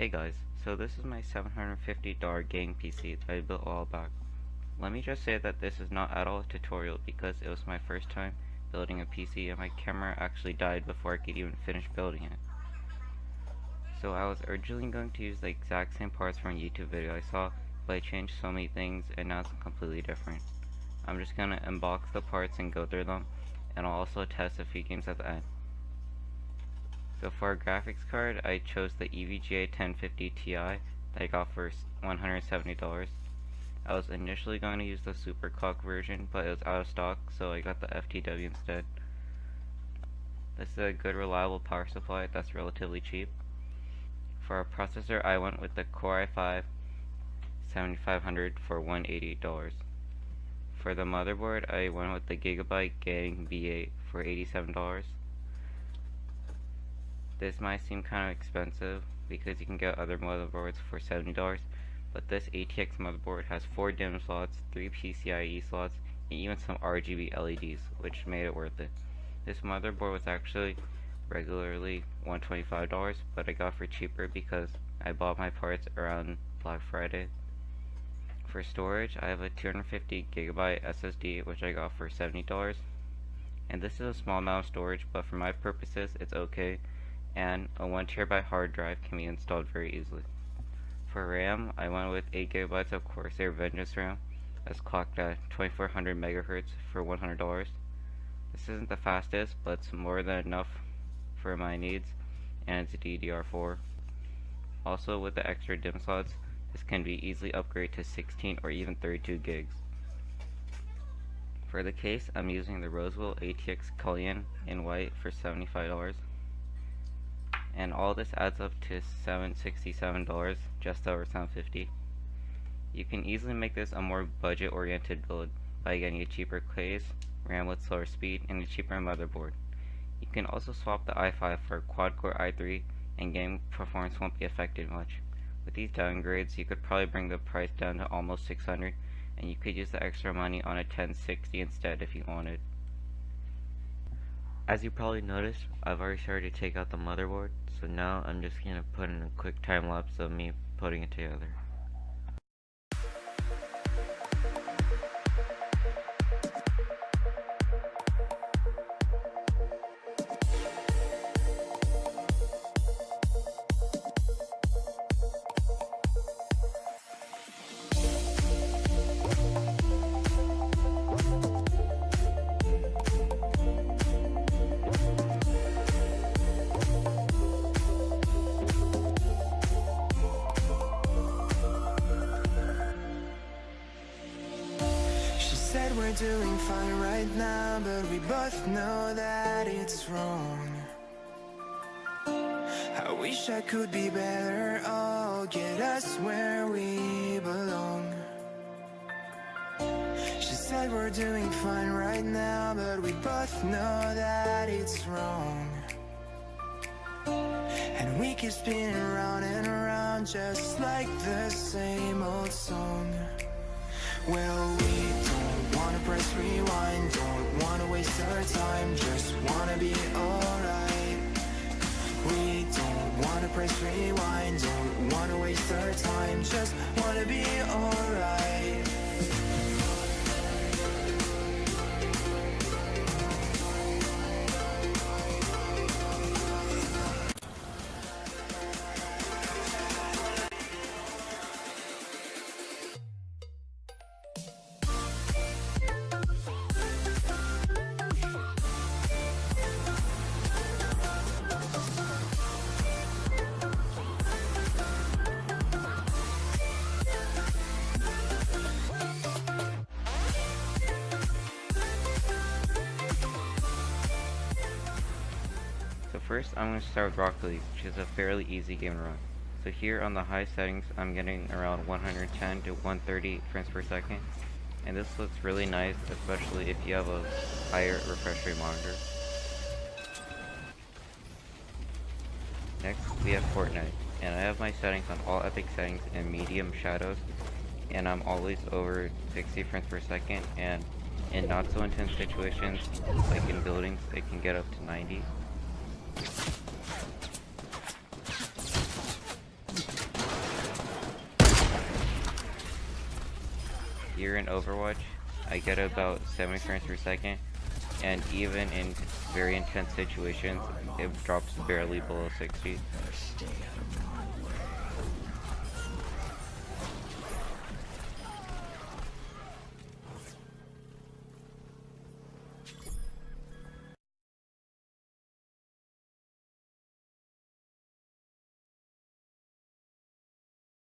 Hey guys, so this is my $750 gaming PC that I built a while back. Let me just say that this is not at all a tutorial because it was my first time building a PC and my camera actually died before I could even finish building it. So I was originally going to use the exact same parts from a YouTube video I saw, but I changed so many things and now it's completely different. I'm just gonna unbox the parts and go through them, and I'll also test a few games at the end. So for a graphics card, I chose the EVGA 1050Ti that I got for $170. I was initially going to use the superclock version, but it was out of stock, so I got the FTW instead. This is a good reliable power supply that's relatively cheap. For a processor, I went with the Core i5 7500 for $188. For the motherboard, I went with the Gigabyte Gaming V8 for $87. This might seem kind of expensive because you can get other motherboards for $70, but this ATX motherboard has 4 DIMM slots, 3 PCIe slots, and even some RGB LEDs, which made it worth it. This motherboard was actually regularly $125, but I got for cheaper because I bought my parts around Black Friday. For storage, I have a 250GB SSD, which I got for $70, and this is a small amount of storage, but for my purposes it's okay, and a 1TB hard drive can be installed very easily. For RAM, I went with 8GB of Corsair Vengeance RAM that's clocked at 2400 MHz for $100. This isn't the fastest, but it's more than enough for my needs, and it's DDR4. Also, with the extra DIMM slots, this can be easily upgraded to 16 or even 32 gigs. For the case, I'm using the Roswell ATX Cullinan in white for $75. And all this adds up to $767, just over $750. You can easily make this a more budget-oriented build by getting a cheaper case, RAM with slower speed, and a cheaper motherboard. You can also swap the i5 for a quad-core i3, and game performance won't be affected much. With these downgrades, you could probably bring the price down to almost $600, and you could use the extra money on a 1060 instead if you wanted. As you probably noticed, I've already started to take out the motherboard, so now I'm just going to put in a quick time lapse of me putting it together. Said we're doing fine right now, but we both know that it's wrong. I wish I could be better, oh, get us where we belong. She said we're doing fine right now, but we both know that it's wrong. And we keep spinning around and around just like the same old song. Well, we don't wanna press rewind, don't wanna waste our time, just wanna be alright. We don't wanna press rewind, don't wanna waste our time, just wanna be alright. First, I'm going to start with Rocket League, which is a fairly easy game to run. So here on the high settings, I'm getting around 110 to 130 frames per second, and this looks really nice, especially if you have a higher refresh rate monitor. Next, we have Fortnite, and I have my settings on all epic settings and medium shadows, and I'm always over 60 frames per second, and in not so intense situations, like in buildings, it can get up to 90. here in Overwatch, I get about 70 frames per second, and even in very intense situations, it drops barely below 60.